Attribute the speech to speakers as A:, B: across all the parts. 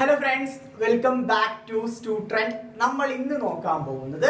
A: Hello friends, welcome back to stu trend. നമ്മൾ ഇന്ന് നോക്കാൻ പോകുന്നത്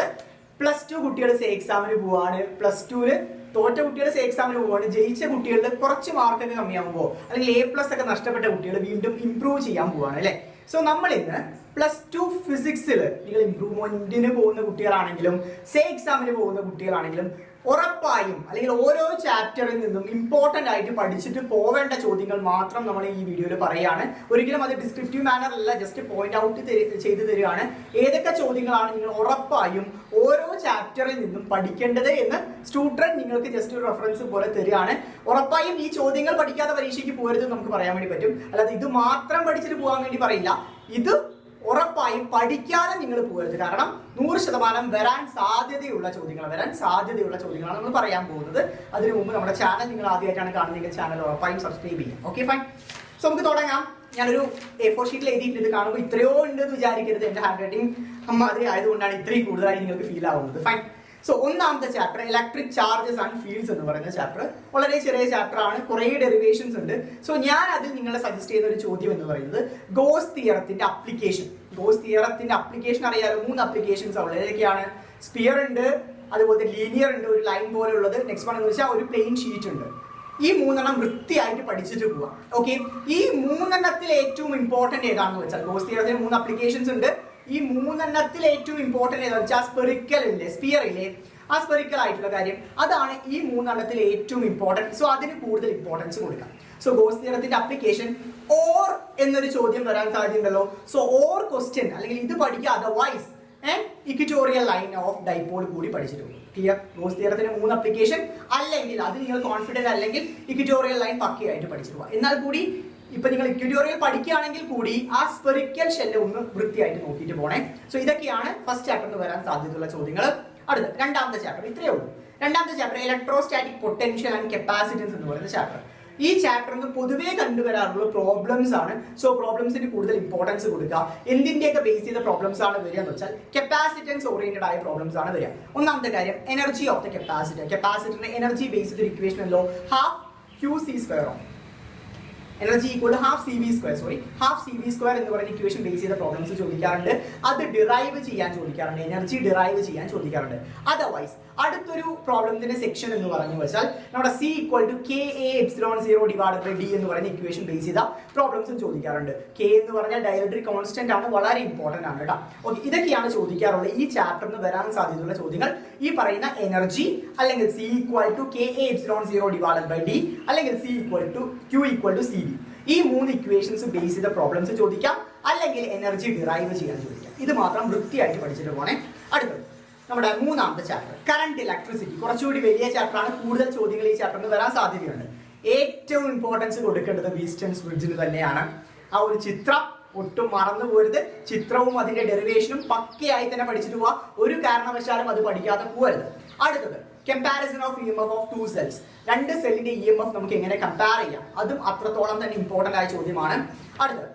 A: +2 കുട്ടികൾ എക്സാമിന് പോവാണ്. +2 തോറ്റ കുട്ടികൾ എക്സാമിന് പോവാണ്. ജയിച്ച കുട്ടികളുടെ കുറച്ച് മാർക്കൊക്കെ കമ്മിയാകുമ്പോൾ അല്ലെങ്കിൽ A+ ഒക്കെ നഷ്ടപ്പെട്ട കുട്ടികൾ വീണ്ടും ഇംപ്രൂവ് ചെയ്യാൻ പോവാണ് അല്ലെ. സോ നമ്മൾ ഇന്ന് +2 ഫിസിക്സിൽ നിങ്ങൾ ഇംപ്രൂവ്മെന്റിന് പോകുന്ന കുട്ടികളാണെങ്കിലും എക്സാമിന് പോകുന്ന കുട്ടികളാണെങ്കിലും ഉറപ്പായും അല്ലെങ്കിൽ ഓരോ ചാപ്റ്ററിൽ നിന്നും ഇമ്പോർട്ടന്റ് ആയിട്ട് പഠിച്ചിട്ട് പോവേണ്ട ചോദ്യങ്ങൾ മാത്രം നമ്മൾ ഈ വീഡിയോയിൽ പറയാണ്. ഒരിക്കലും അത് ഡിസ്ക്രിപ്റ്റീവ് മാനർ അല്ല, ജസ്റ്റ് പോയിന്റ് ഔട്ട് ചെയ്ത് തരികയാണ്. ഏതൊക്കെ ചോദ്യങ്ങളാണ് നിങ്ങൾ ഉറപ്പായും ഓരോ ചാപ്റ്ററിൽ നിന്നും പഠിക്കേണ്ടത് എന്ന് സ്റ്റുഡന്റ് നിങ്ങൾക്ക് ജസ്റ്റ് ഒരു റെഫറൻസ് പോലെ തരികയാണ്. ഉറപ്പായും ഈ ചോദ്യങ്ങൾ പഠിക്കാതെ പരീക്ഷയ്ക്ക് പോകരുത് നമുക്ക് പറയാൻ വേണ്ടി പറ്റും. അല്ലാതെ ഇത് മാത്രം പഠിച്ചിട്ട് പോകാൻ വേണ്ടി പറയില്ല. ഇത് ഉറപ്പായും പഠിക്കാതെ നിങ്ങൾ പോകരുത്. കാരണം 100% വരാൻ സാധ്യതയുള്ള ചോദ്യങ്ങളാണ് നമ്മൾ പറയാൻ പോകുന്നത്. അതിനു മുമ്പ് നമ്മുടെ ചാനൽ നിങ്ങൾ ആദ്യമായിട്ടാണ് കാണുന്നതെങ്കിൽ ചാനൽ ഉറപ്പായും സബ്സ്ക്രൈബ് ചെയ്യാം. Okay, fine. സോ നമുക്ക് തുടങ്ങാം. ഞാനൊരു A4 ഷീറ്റിൽ എഴുതിയിട്ടുണ്ട്. കാണുമ്പോൾ ഇത്രയോ ഉണ്ടെന്ന് വിചാരിക്കരുത്. എന്റെ ഹാൻഡ് റൈറ്റിംഗ് മാതിരി ആയതുകൊണ്ടാണ് ഇത്രയും കൂടുതലായി നിങ്ങൾക്ക് ഫീൽ ആവുന്നത്. ഫൈൻ. സോ ഒന്നാമത്തെ chapter electric charges and fields എന്ന് പറയുന്ന ചാപ്റ്റർ വളരെ ചെറിയ ചാപ്റ്റർ ആണ്. കുറേ ഡെറിവേഷൻസ് ഉണ്ട്. സോ ഞാൻ അതിൽ നിങ്ങളെ സജസ്റ്റ് ചെയ്യുന്ന ഒരു ചോദ്യം എന്ന് പറയുന്നത് ഗോസ് തിയറത്തിന്റെ അപ്ലിക്കേഷൻ. അറിയാലോ, 3 അപ്ലിക്കേഷൻസ് ഉള്ളത്. ഏതൊക്കെയാണ്? സ്പിയർ ഉണ്ട്, അതുപോലെ ലീനിയർ ഉണ്ട്, ഒരു ലൈൻ പോലെ ഉള്ളത്. നെക്സ്റ്റ് വൺ എന്ന് വെച്ചാൽ ഒരു പ്ലെയിൻ ഷീറ്റ് ഉണ്ട്. ഈ 3 വൃത്തിയായിട്ട് പഠിച്ചിട്ട് പോവാം. ഓക്കെ, ഈ 3 ഏറ്റവും ഇമ്പോർട്ടന്റ് ഏതാണെന്ന് വെച്ചാൽ ഗോസ് തിയറത്തിന് 3 അപ്ലിക്കേഷൻസ് ഉണ്ട്. ഈ 3 ഏറ്റവും ഇമ്പോർട്ടന്റ് ഏതാണെന്ന് വെച്ചാൽ സ്പെറിക്കൽ ഇല്ലേ, സ്പിയർ ഇല്ലേ, ആ സ്പെറിക്കൽ ആയിട്ടുള്ള കാര്യം അതാണ് ഈ 3 ഏറ്റവും ഇമ്പോർട്ടന്റ്. സോ അതിന് കൂടുതൽ ഇമ്പോർട്ടൻസ് കൊടുക്കാം. സോ ഗോസ് തിയറത്തിന്റെ അപ്ലിക്കേഷൻ ഓർ എന്നൊരു ചോദ്യം വരാൻ സാധ്യതയുണ്ടല്ലോ. സോ ഓർ ക്വസ്റ്റ്യൻ അല്ലെങ്കിൽ ഇത് പഠിക്കുക, otherwise equatorial line of dipole കൂടി പഠിച്ചിട്ട് പോകും. ക്ലിയർ? ഗോസ് തിയറത്തിന് 3 അപ്ലിക്കേഷൻ അല്ലെങ്കിൽ അത് നിങ്ങൾ കോൺഫിഡന്റ് അല്ലെങ്കിൽ ഇക്വിറ്റോറിയൽ ലൈൻ പക്കയായിട്ട് പഠിച്ചിട്ട് പോകാം. എന്നാൽ കൂടി ഇപ്പൊ നിങ്ങൾ ഇക്വിറ്റോറിയൽ പഠിക്കുകയാണെങ്കിൽ കൂടി ആ സ്പെറിക്കൽ ഷെല്ല് ഒന്ന് വൃത്തിയായിട്ട് നോക്കിയിട്ട് പോണേ. സോ ഇതൊക്കെയാണ് ഫസ്റ്റ് ചാപ്റ്ററിന് വരാൻ സാധ്യതയുള്ള ചോദ്യങ്ങൾ. അടുത്ത രണ്ടാമത്തെ ചാപ്റ്റർ ഇത്രയേ ഉള്ളൂ. രണ്ടാമത്തെ chapter electrostatic potential and capacitance എന്ന് പറയുന്ന ചാപ്റ്റർ. ഈ ചാപ്റ്ററിന് പൊതുവേ കണ്ടുവരാറുള്ള പ്രോബ്ലംസ് ആണ്. സോ പ്രോബ്ലംസിന് കൂടുതൽ ഇമ്പോർട്ടൻസ് കൊടുക്കുക. എന്തിന്റെയൊക്കെ ബേസ് ചെയ്ത പ്രോബ്ലംസ് ആണ് വരിക എന്ന് വെച്ചാൽ കപ്പാസിറ്റൻസ് ഓറിയന്റഡ് ആയ പ്രോബ്ലംസ് ആണ് വരിക. ഒന്നാമത്തെ കാര്യം എനർജി ഓഫ് ദ കപ്പാസിറ്റർ. കപ്പാസിറ്ററിന്റെ എനർജി ബേസ് ചെയ്ത ഇക്വേഷൻ അല്ലോ ½ എനർജി ഈക്വൽ ½ CV² എന്ന് പറയുന്ന ഇക്വേഷൻ ബേസ് ചെയ്ത പ്രോബ്ലംസ് ചോദിക്കാറുണ്ട്. അത് ഡിറൈവ് ചെയ്യാൻ ചോദിക്കാറുണ്ട്. എനർജി ഡിറൈവ് ചെയ്യാൻ ചോദിക്കാറുണ്ട്. അതർവൈസ് അടുത്തൊരു പ്രോബ്ലത്തിന്റെ സെക്ഷൻ എന്ന് പറഞ്ഞു വെച്ചാൽ നമ്മുടെ C = KA∈0/D എന്ന് പറയുന്ന ഇക്വേഷൻ ബേസ് ചെയ്ത പ്രോബ്ലംസും ചോദിക്കാറുണ്ട്. K എന്ന് പറഞ്ഞാൽ ഡയലക്ട്രിക് കോൺസ്റ്റന്റ് ആണ്, വളരെ ഇമ്പോർട്ടന്റ് ആണ് കേട്ടോ. ഓക്കെ, ഇതൊക്കെയാണ് ചോദിക്കാറുള്ളത്. ഈ ചാപ്റ്ററിന് വരാൻ സാധ്യതയുള്ള ചോദ്യങ്ങൾ ഈ പറയുന്ന എനർജി അല്ലെങ്കിൽ C = KA∈0/D അല്ലെങ്കിൽ C = Q = CV. ഈ 3 ഇക്വേഷൻസ് ബേസ് ചെയ്ത പ്രോബ്ലംസ് ചോദിക്കാം, അല്ലെങ്കിൽ എനർജി ഡിറൈവ് ചെയ്യാൻ ചോദിക്കാം. ഇത് മാത്രം വൃത്തിയായിട്ട് പഠിച്ചിട്ട് പോണേ. അടുത്തത് നമ്മുടെ 3ാമത്തെ ചാപ്റ്റർ കറന്റ് ഇലക്ട്രിസിറ്റി. കുറച്ചുകൂടി വലിയ ചാപ്റ്റർ ആണ്. കൂടുതൽ ചോദ്യങ്ങൾ ഈ ചാപ്റ്ററിന് വരാൻ സാധ്യതയുണ്ട്. ഏറ്റവും ഇമ്പോർട്ടൻസ് കൊടുക്കേണ്ടത് വീസ്റ്റൺസ് ബ്രിഡ്ജിന് തന്നെയാണ്. ആ ഒരു ചിത്രം ഒട്ടും മറന്നു പോരുത്. ചിത്രവും അതിന്റെ ഡെറിവേഷനും പക്കയായി തന്നെ പഠിച്ചിട്ട് പോവാ. ഒരു കാരണവശാലും അത് പഠിക്കാതെ പോകരുത്. അടുത്തത് comparison of EMF of 2 cells. 2 സെല്ലിന്റെ EMF നമുക്ക് എങ്ങനെ കമ്പയർ ചെയ്യാം, അതും അത്രത്തോളം തന്നെ ഇമ്പോർട്ടന്റ് ആയ ചോദ്യമാണ്. അടുത്തത്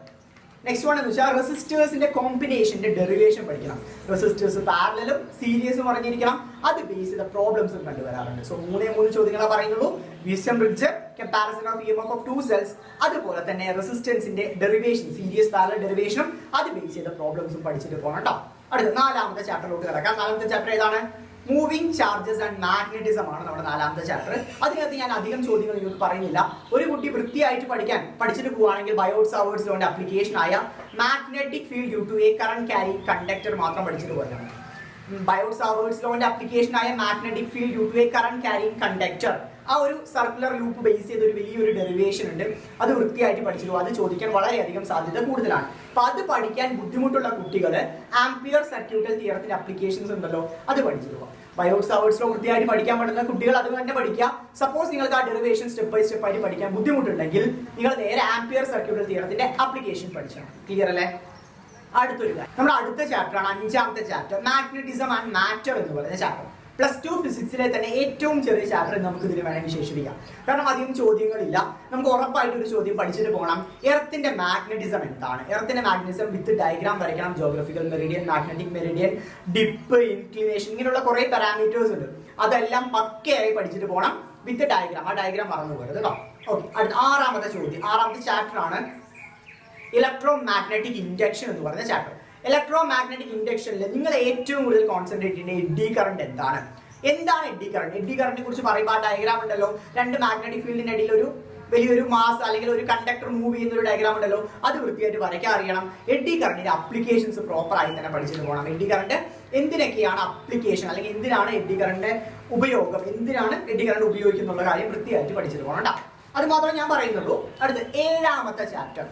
A: നെക്സ്റ്റ് വൺ എന്ന് വെച്ചാൽ റെസിസ്റ്റേഴ്സിന്റെ കോമ്പിനേഷന്റെ ഡെറിവേഷൻ പഠിക്കണം. റെസിസ്റ്റേഴ്സ് പാരലലും സീരീസും പറഞ്ഞിരിക്കണം. അത് ബേസ് ചെയ്ത പ്രോബ്ലംസും കണ്ടുവരാറുണ്ട്. സോ 3 ചോദ്യങ്ങളെ പറയുന്നുള്ളൂ. Wheatstone bridge, comparison of EMF of 2 cells, അതുപോലെ തന്നെ റെസിസ്റ്റൻസിന്റെ ഡെറിവേഷൻ, സീരീസ് പാരലൽ ഡെറിവേഷനും അത് ബേസ് ചെയ്ത പ്രോബ്ലംസും പഠിച്ചിട്ട് പോകണം കേട്ടോ. അടുത്ത 4ാമത്തെ ചാപ്റ്ററിലോട്ട് കിടക്കാം. 4ാമത്തെ ചാപ്റ്റർ ഏതാണ്? മൂവിങ് ചാർജസ് ആൻഡ് മാഗ്നറ്റിസം ആണ് നമ്മുടെ 4ാമത്തെ ചാപ്റ്റർ. അതിനകത്ത് ഞാൻ അധികം ചോദ്യങ്ങൾ നിങ്ങൾക്ക് പറയുന്നില്ല. ഒരു കുട്ടി വൃത്തിയായിട്ട് പഠിച്ചിട്ട് പോവുകയാണെങ്കിൽ ബയോട്ട് സാവേർട്സ് ലോന്റെ അപ്ലിക്കേഷൻ ആയ magnetic field due to a current carry conductor മാത്രം പഠിച്ചിട്ട് പോയാണ്. ബയോട്ട് സാവേർട്സ് ലോന്റെ അപ്ലിക്കേഷൻ ആയ magnetic field due to a current carry conductor, ആ ഒരു സർക്കുലർ ലൂപ്പ് ബേസ് ചെയ്ത ഒരു വലിയൊരു ഡെറിവേഷൻ ഉണ്ട്. അത് വൃത്തിയായിട്ട് പഠിച്ചിട്ട് പോകും. അത് ചോദിക്കാൻ വളരെയധികം സാധ്യത കൂടുതലാണ്. അപ്പൊ അത് പഠിക്കാൻ ബുദ്ധിമുട്ടുള്ള കുട്ടികൾ ആംപിയർ സർക്യൂട്ടൽ തിയറത്തിന്റെ അപ്ലിക്കേഷൻസ് ഉണ്ടല്ലോ, അത് പഠിച്ചിട്ട് പോകും. ബയോട്ട് സാവേർട്സ് ലോ വൃത്തിയായിട്ട് പഠിക്കാൻ പറ്റുന്ന കുട്ടികൾ അത് തന്നെ പഠിക്കുക. സപ്പോസ് നിങ്ങൾക്ക് ആ ഡെറിവേഷൻ സ്റ്റെപ്പ് ബൈ സ്റ്റെപ്പ് ആയിട്ട് പഠിക്കാൻ ബുദ്ധിമുട്ടുണ്ടെങ്കിൽ നിങ്ങൾ നേരെ ആംപിയർ സർക്യൂട്ടൽ തിയറത്തിന്റെ അപ്ലിക്കേഷൻ പഠിച്ചാണ്. ക്ലിയർ അല്ലേ? അടുത്തൊരു കാര്യം, നമ്മുടെ അടുത്ത ചാപ്റ്റർ ആണ് 5ാമത്തെ ചാപ്റ്റർ മാഗ്നറ്റിസം ആൻഡ് മാറ്റർ എന്ന് പറയുന്ന ചാപ്റ്റർ. +2 ഫിസിക്സിലെ തന്നെ ഏറ്റവും ചെറിയ ചാപ്റ്റർ നമുക്ക് ഇതിന് വേണമെങ്കിൽ വിശേഷിപ്പിക്കാം. കാരണം അധികം ചോദ്യങ്ങളില്ല. നമുക്ക് ഉറപ്പായിട്ട് ഒരു ചോദ്യം പഠിച്ചിട്ട് പോകണം. എർത്തിന്റെ മാഗ്നറ്റിസം എന്താണ്? എർത്തിന്റെ മാഗ്നറ്റിസം വിത്ത് ഡയഗ്രാം വരയ്ക്കണം. Geographical Meridian, magnetic Meridian, dip, inclination, ഇങ്ങനെയുള്ള കുറെ പാരാമീറ്റേഴ്സ് ഉണ്ട്. അതെല്ലാം പക്കയായി പഠിച്ചിട്ട് പോകണം വിത്ത് ഡയഗ്രാം. ആ ഡയഗ്രാം മറന്നു പോകരുത് കേട്ടോ. ഓക്കെ, അടുത്ത 6ാമത്തെ ചോദ്യം, 6ാമത്തെ ചാപ്റ്റർ ആണ് ഇലക്ട്രോ മാഗ്നറ്റിക് ഇൻഡക്ഷൻ എന്ന് പറയുന്ന ചാപ്റ്റർ. ഇലക്ട്രോ മാഗ്നറ്റിക് ഇൻഡക്ഷനിൽ നിങ്ങൾ ഏറ്റവും കൂടുതൽ കോൺസെൻട്രേറ്റ് ചെയ്യുന്ന എഡ്ഡി കറണ്ട് എന്താണ് എഡ്ഡി കറണ്ട്? എഡ്ഡി കറണ്ടിനെ കുറിച്ച് പറയുമ്പോൾ ആ ഡയഗ്രാം ഉണ്ടല്ലോ, രണ്ട് മാഗ്നറ്റിക് ഫീൽഡിന്റെ ഇടയിൽ ഒരു വലിയൊരു മാസ് അല്ലെങ്കിൽ ഒരു കണ്ടക്ടർ മൂവ് ചെയ്യുന്ന ഒരു ഡയഗ്രാം ഉണ്ടല്ലോ, അത് വൃത്തിയായിട്ട് വരയ്ക്കാൻ അറിയണം. എഡ്ഡി കറണ്ടിന്റെ അപ്ലിക്കേഷൻസ് പ്രോപ്പർ ആയി തന്നെ പഠിച്ചിട്ട് പോകണം. എഡ്ഡി കറണ്ട് എന്തിനൊക്കെയാണ് അപ്ലിക്കേഷൻ, അല്ലെങ്കിൽ എന്തിനാണ് എഡ്ഡി കറണ്ടിന്റെ ഉപയോഗം, എന്തിനാണ് എഡ്ഡി കറണ്ട് ഉപയോഗിക്കുന്നുള്ള കാര്യം വൃത്തിയായിട്ട് പഠിച്ചിട്ട് പോകണം. അത് മാത്രമേ ഞാൻ പറയുന്നുള്ളൂ. അടുത്ത് ഏഴാമത്തെ ചാപ്റ്റർ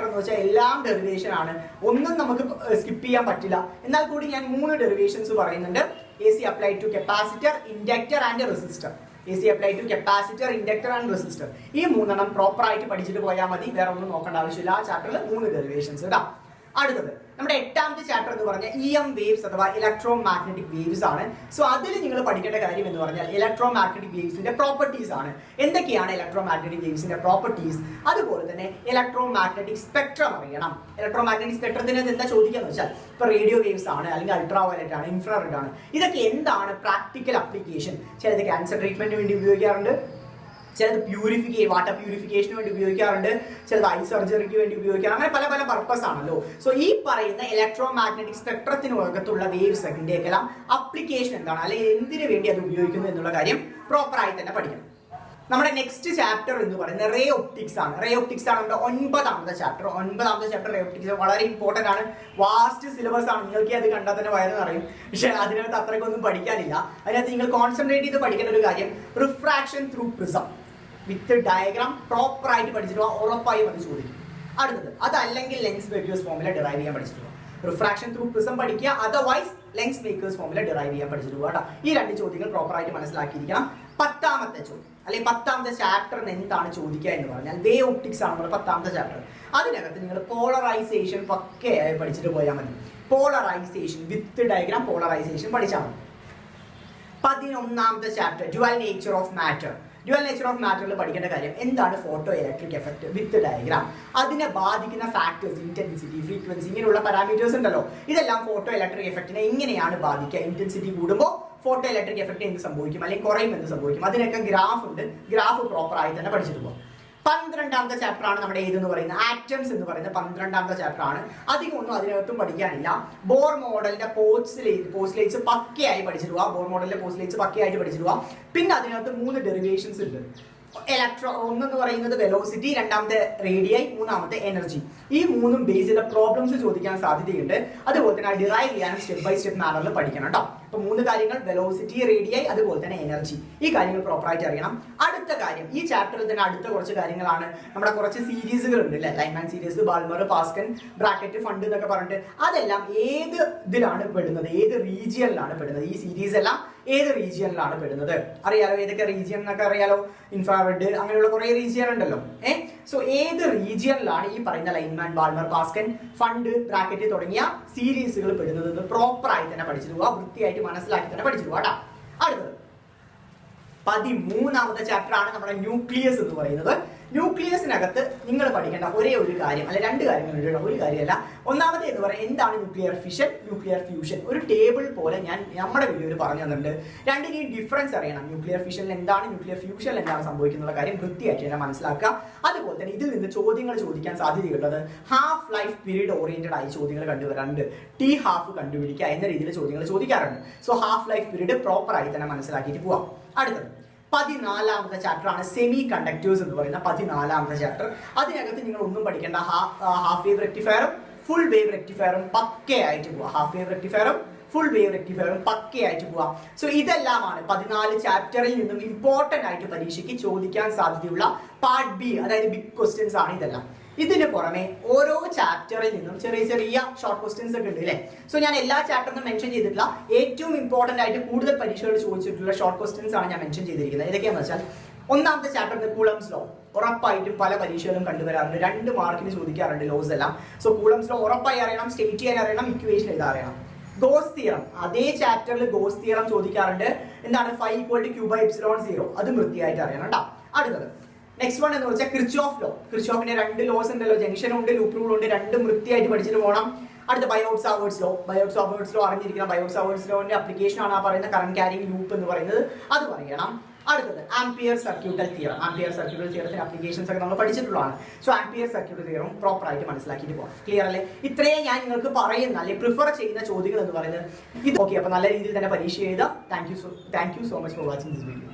A: എന്ന് വെച്ചാൽ എല്ലാം ഡെറിവേഷൻ ആണ്. ഒന്നും നമുക്ക് സ്കിപ്പ് ചെയ്യാൻ പറ്റില്ല. എന്നാൽ കൂടി ഞാൻ 3 ഡെറിവേഷൻസ് പറയുന്നുണ്ട്. AC applied to capacitor, inductor and resistor. AC applied to capacitor, inductor and resistor. ഈ 3 പ്രോപ്പർ ആയിട്ട് പഠിച്ചിട്ട് പോയാൽ മതി, വേറെ ഒന്നും നോക്കേണ്ട ആവശ്യമില്ല. ആ ചാപ്റ്ററിൽ 3 ഡെറിവേഷൻസ് ഇടാം. അടുത്തത് നമ്മുടെ 8ാമത്തെ ചാപ്റ്റർ എന്ന് പറഞ്ഞാൽ EM വേവ്സ് അഥവാ ഇലക്ട്രോ മാഗ്നറ്റിക് വേവ്സ് ആണ്. സോ അതിൽ നിങ്ങൾ പഠിക്കേണ്ട കാര്യം എന്ന് പറഞ്ഞാൽ ഇലക്ട്രോ മാഗ്നറ്റിക് വേവ്സിന്റെ പ്രോപ്പർട്ടീസ് ആണ്. എന്തൊക്കെയാണ് ഇലക്ട്രോ മാഗ്നറ്റിക് വേവ്സിന്റെ പ്രോപ്പർട്ടീസ്? അതുപോലെ തന്നെ ഇലക്ട്രോ മാഗ്നറ്റിക് സ്പെക്ട്രം അറിയണം. ഇലക്ട്രോ മാഗ്നറ്റിക് സ്പെക്ട്രത്തിന് എന്താ ചോദിക്കാന്ന് വെച്ചാൽ ഇപ്പൊ റേഡിയോ വേവ്സ് ആണ്, അല്ലെങ്കിൽ അൾട്രാ വയലറ്റ് ആണ്, ഇൻഫ്രാറെഡ് ആണ്. ഇതൊക്കെ എന്താണ് പ്രാക്ടിക്കൽ അപ്ലിക്കേഷൻ? ചിലത് ക്യാൻസർ ട്രീറ്റ്മെന്റിന് വേണ്ടി ഉപയോഗിക്കാറുണ്ട്, ചിലത് വാട്ടർ പ്യൂരിഫിക്കേഷന് വേണ്ടി ഉപയോഗിക്കാറുണ്ട്, ചിലത് ഐ സർജറിക്ക് വേണ്ടി ഉപയോഗിക്കാറ്, അങ്ങനെ പല പല പർപ്പസ് ആണല്ലോ. സോ ഈ പറയുന്ന ഇലക്ട്രോ മാഗ്നറ്റിക് സ്പെക്ട്രത്തിനകത്തുള്ള വേവ്സിന്റെ എല്ലാം അപ്ലിക്കേഷൻ എന്താണ്, അല്ലെങ്കിൽ എന്തിനു വേണ്ടി അത് ഉപയോഗിക്കുന്നു എന്നുള്ള കാര്യം പ്രോപ്പർ ആയി തന്നെ പഠിക്കണം. നമ്മുടെ നെക്സ്റ്റ് ചാപ്റ്റർ എന്ന് പറയുന്നത് റേ ഒപ്റ്റിക്സ് ആണ്. റേ ഒപ്റ്റിക്സ് ആണ് നമ്മുടെ 9ാമത്തെ ചാപ്റ്റർ. 9ാമത്തെ ചാപ്റ്റർ റേ ഒപ്റ്റിക്സ് വളരെ ഇമ്പോർട്ടന്റ് ആണ്. വാസ്റ്റ് സിലബസ് ആണ്. നിങ്ങൾക്ക് അത് കണ്ടാൽ തന്നെ വയറെന്ന് അറിയും. പക്ഷെ അതിനകത്ത് അത്രയ്ക്കൊന്നും പഠിക്കാനില്ല. അതിനകത്ത് നിങ്ങൾ കോൺസെൻട്രേറ്റ് ചെയ്ത് പഠിക്കേണ്ട ഒരു കാര്യം റിഫ്രാക്ഷൻ ത്രൂ പ്രിസം വിത്ത് ഡയഗ്രാം പ്രോപ്പർ ആയിട്ട് പഠിച്ചിട്ട് ഉറപ്പായും അത് ചോദിക്കും. അടുത്തത് അതല്ലെങ്കിൽ ലെൻസ് വേക്യൂസ് ഫോർമുല ഡിറൈവ് ചെയ്യാൻ പഠിച്ചിട്ട് റിഫ്രാക്ഷൻ ത്രൂ പ്രിസം പഠിക്കുക, otherwise lens makers formula derive ചെയ്യാൻ പഠിച്ചിട്ട് പോകാം. ഈ 2 ചോദ്യങ്ങൾ പ്രോപ്പർ ആയിട്ട് മനസ്സിലാക്കിയിരിക്കണം. 10ാമത്തെ ചോദ്യം അല്ലെങ്കിൽ 10ാമത്തെ ചാപ്റ്ററിന് എന്താണ് ചോദിക്കുക എന്ന് പറഞ്ഞാൽ വേ ഒപ്റ്റിക്സ് ആണ് നമ്മുടെ 10ാമത്തെ ചാപ്റ്റർ. അതിനകത്ത് നിങ്ങൾ പോളറൈസേഷൻ പക്കയായി പഠിച്ചിട്ട് പോയാൽ മതി. പോളറൈസേഷൻ വിത്ത് ഡയഗ്രാം പോളറൈസേഷൻ പഠിച്ചാൽ മതി. 11ാമത്തെ chapter dual nature of matter. Dual nature of മാറ്ററിൽ പഠിക്കേണ്ട കാര്യം എന്താണ് photo electric effect with diagram, അതിനെ ബാധിക്കുന്ന ഫാക്ടേഴ്സ്, ഇന്റൻസിറ്റി, ഫ്രീക്വൻസി, ഇങ്ങനെയുള്ള പാരാമീറ്റേഴ്സ് ഉണ്ടല്ലോ. ഇതെല്ലാം ഫോട്ടോ ഇലക്ട്രിക് എഫക്റ്റിനെ എങ്ങനെയാണ് ബാധിക്കുക, ഇന്റൻസിറ്റി കൂടുമ്പോൾ ഫോട്ടോ ഇലക്ട്രിക് എഫക്ട് എന്ത് സംഭവിക്കും, അല്ലെങ്കിൽ കുറയും എന്ത് സംഭവിക്കും, അതിനൊക്കെ ഗ്രാഫ് ഉണ്ട്. ഗ്രാഫ് പ്രോപ്പർ ആയി തന്നെ പഠിച്ചിട്ട് പോകും. 12ാമത്തെ ചാപ്റ്റർ ആണ് നമ്മുടെ ഏതെന്ന് പറയുന്നത് ആറ്റംസ് എന്ന് പറയുന്ന 12ാമത്തെ ചാപ്റ്റർ ആണ്. അധികം ഒന്നും അതിനകത്തും പഠിക്കാനില്ല. ബോർ മോഡലിന്റെ പോസ്റ്റ്ലേറ്റ്സ് പക്കയായി പഠിച്ചിട്ട് പോവാം. ബോർ മോഡലിന്റെ പോസ്റ്റ്ലേറ്റ്സ് പക്കയായിട്ട് പഠിച്ചിട്ട് പോവാം. പിന്നെ അതിനകത്ത് 3 ഡെറിവേഷൻസ് ഉണ്ട്. ഒന്നെന്ന് പറയുന്നത് വെലോസിറ്റി, 2ാമത്തെ റേഡിയൈ, 3ാമത്തെ എനർജി. ഈ 3ഉം ബേസ് ചെയ്ത പ്രോബ്ലംസ് ചോദിക്കാൻ സാധ്യതയുണ്ട്. അതുപോലെ തന്നെ ഡിറൈവ് ചെയ്യാനും സ്റ്റെപ്പ് ബൈ സ്റ്റെപ്പ് മാനറിൽ പഠിക്കണം കേട്ടോ. അപ്പൊ 3 കാര്യങ്ങൾ വെലോസിറ്റി, റേഡിയൈ, അതുപോലെ തന്നെ എനർജി. ഈ കാര്യങ്ങൾ പ്രോപ്പർ ആയിട്ട് അറിയണം. അടുത്ത കാര്യം ഈ ചാപ്റ്ററിൽ തന്നെ അടുത്ത കുറച്ച് കാര്യങ്ങളാണ്. നമ്മുടെ കുറച്ച് സീരീസുകൾ ഉണ്ട് അല്ലെ, Lyman series, Balmer, Paschen, Brackett, Pfund എന്നൊക്കെ പറഞ്ഞിട്ട് അതെല്ലാം ഏത് ഇതിലാണ് പെടുന്നത്, ഏത് റീജിയനിലാണ് പെടുന്നത്, ഈ സീരീസ് എല്ലാം ഏത് റീജിയനിലാണ് പെടുന്നത് അറിയാലോ. ഏതൊക്കെ റീജിയൻ എന്നൊക്കെ അറിയാലോ. ഇൻഫ്രാറെഡ്, അങ്ങനെയുള്ള കുറെ റീജിയൻ ഉണ്ടല്ലോ. സോ ഏത് റീജിയനിലാണ് ഈ പറയുന്ന ലൈൻമാൻ, ബാൾമർ, പാസ്കൻ, ഫണ്ട്, ബ്രാക്കറ്റ് തുടങ്ങിയ സീരീസുകൾ പെടുന്നത് പ്രോപ്പർ ആയി തന്നെ പഠിച്ചിട്ട് പോവാ. വൃത്തിയായിട്ട് മനസ്സിലാക്കി തന്നെ പഠിച്ചിട്ട് പോവാ. അടുത്തത് 13ാമത്തെ ചാപ്റ്റർ ആണ് നമ്മുടെ ന്യൂക്ലിയസ് എന്ന് പറയുന്നത്. ന്യൂക്ലിയസിനകത്ത് നിങ്ങൾ പഠിക്കേണ്ട ഒരേ ഒരു കാര്യം, അല്ലെ 2 കാര്യങ്ങളുണ്ട്, ഒരു കാര്യമല്ല. ഒന്നാമത്തെ എന്ന് പറയുന്നത് എന്താണ് ന്യൂക്ലിയർ ഫിഷൻ, ന്യൂക്ലിയർ ഫ്യൂഷൻ. ഒരു ടേബിൾ പോലെ ഞാൻ നമ്മുടെ വീഡിയോയിൽ പറഞ്ഞു തന്നിട്ടുണ്ട്. രണ്ടിനെയും ഡിഫറൻസ് അറിയണം. ന്യൂക്ലിയർ ഫിഷനിൽ എന്താണ്, ന്യൂക്ലിയർ ഫ്യൂഷനിൽ എന്താണ് സംഭവിക്കുന്ന കാര്യം വൃത്തിയായിട്ട് തന്നെ മനസ്സിലാക്കുക. അതുപോലെ തന്നെ ഇതിൽ നിന്ന് ചോദ്യങ്ങൾ ചോദിക്കാൻ സാധ്യതയുള്ളത് ഹാഫ് ലൈഫ് പീരീഡ് ഓറിയന്റഡ് ആയി ചോദ്യങ്ങൾ കണ്ടുവരാറുണ്ട്. ടി ഹാഫ് കണ്ടുപിടിക്കുക എന്ന രീതിയിൽ ചോദ്യങ്ങൾ ചോദിക്കാറുണ്ട്. So half life period proper ആയി തന്നെ മനസ്സിലാക്കിയിട്ട് പോവാം. അടുത്തത് 14ാമത്തെ ചാപ്റ്റർ ആണ് സെമി കണ്ടക്ടേഴ്സ് എന്ന് പറയുന്ന 14ാമത്തെ ചാപ്റ്റർ. അതിനകത്ത് നിങ്ങൾ ഒന്നും പഠിക്കേണ്ട. ഹാഫ് വേവ് റെക്ടിഫയറും ഫുൾ വേവ് റെക്ടിഫയറും പക്കയായിട്ട് പോവാം. ഹാഫ് വേവ് റെക്ടിഫയറും ഫുൾ വേവ് റെക്ടിഫയറും പക്കയായിട്ട് പോവാം. സോ ഇതെല്ലാമാണ് 14 ചാപ്റ്ററിൽ നിന്നും ഇമ്പോർട്ടന്റ് ആയിട്ട് പരീക്ഷയ്ക്ക് ചോദിക്കാൻ സാധ്യതയുള്ള പാർട്ട് ബി, അതായത് ബിഗ് ക്വസ്റ്റ്യൻസ് ആണ് ഇതെല്ലാം. ഇതിന് പുറമെ ഓരോ ചാപ്റ്ററിൽ നിന്നും ചെറിയ ചെറിയ ഷോർട്ട് ക്വസ്റ്റ്യൻസ് ഒക്കെ ഉണ്ട് അല്ലേ. സോ ഞാൻ എല്ലാ ചാപ്റ്ററിനും മെൻഷൻ ചെയ്തിട്ടില്ല. ഏറ്റവും ഇമ്പോർട്ടന്റ് ആയിട്ട് കൂടുതൽ പരീക്ഷകൾ ചോദിച്ചിട്ടുള്ള ഷോർട്ട് ക്വസ്റ്റ്യൻസ് ആണ് ഞാൻ മെൻഷൻ ചെയ്തിരിക്കുന്നത്. ഏതൊക്കെയാണെന്ന് വെച്ചാൽ 1ാമത്തെ ചാപ്റ്ററിന് കൂളംസ് ലോ ഉറപ്പായിട്ടും പല പരീക്ഷകളും കണ്ടുവരാറുണ്ട്. 2 മാർക്കിന് ചോദിക്കാറുണ്ട് ലോസ് എല്ലാം. സോ കൂളംസ് ലോ ഉറപ്പായി അറിയണം, സ്റ്റേറ്റ് ചെയ്യാൻ അറിയണം, ഇക്വേഷൻ എഴുതാൻ അറിയണം. ഗോസ് തിയറം, അതേ ചാപ്റ്ററിൽ ഗോസ് തിയറം ചോദിക്കാറുണ്ട്. എന്താണ് φ = Q/ε0, അത് വൃത്തിയായിട്ട് അറിയണം കേട്ടോ. അടുത്തത് നെക്സ്റ്റ് വൺ എന്ന് വെച്ചാൽ കിർച്ചോഫ് ലോ. കിർച്ചോഫിന്റെ 2 ലോസ് ഉണ്ടല്ലോ, ജംഗ്ഷനും ഉണ്ട്, ലൂപ്പ് റൂൾ ഉണ്ട്. 2 വൃത്തിയായിട്ട് പഠിച്ചിട്ട് പോകണം. അടുത്ത ബയോട്ട്-സാവേർട്സ് ലോ. ബയോട്ട്-സാവേർട്സ് ലോ അറിഞ്ഞിരിക്കണം. ബയോട്ട്-സാവേർട്സ് ലോന്റെ അപ്ലിക്കേഷൻ ആണ് ആ പറയുന്ന കറന്റ് ക്യാരിങ് ലൂപ്പ് എന്ന് പറയുന്നത്, അത് പറയണം. അടുത്തത് Ampere circuital theorem. Ampere circuital തിയറത്തിന്റെ അപ്ലിക്കേഷൻസ് ഒക്കെ നമ്മൾ പഠിച്ചിട്ടുള്ളതാണ്. So Ampere circuital theorem proper ആയിട്ട് മനസ്സിലാക്കിയിട്ട് പോകാം. ക്ലിയർ അല്ലേ? ഇത്രയും ഞാൻ നിങ്ങൾക്ക് പറയുന്ന അല്ലെങ്കിൽ പ്രിഫർ ചെയ്യുന്ന ചോദ്യങ്ങൾ എന്ന് പറയുന്നത് ഇത്. ഓക്കെ, അപ്പോൾ നല്ല രീതിയിൽ തന്നെ പരീക്ഷ എഴുതാം. Thank you so much for watching this video.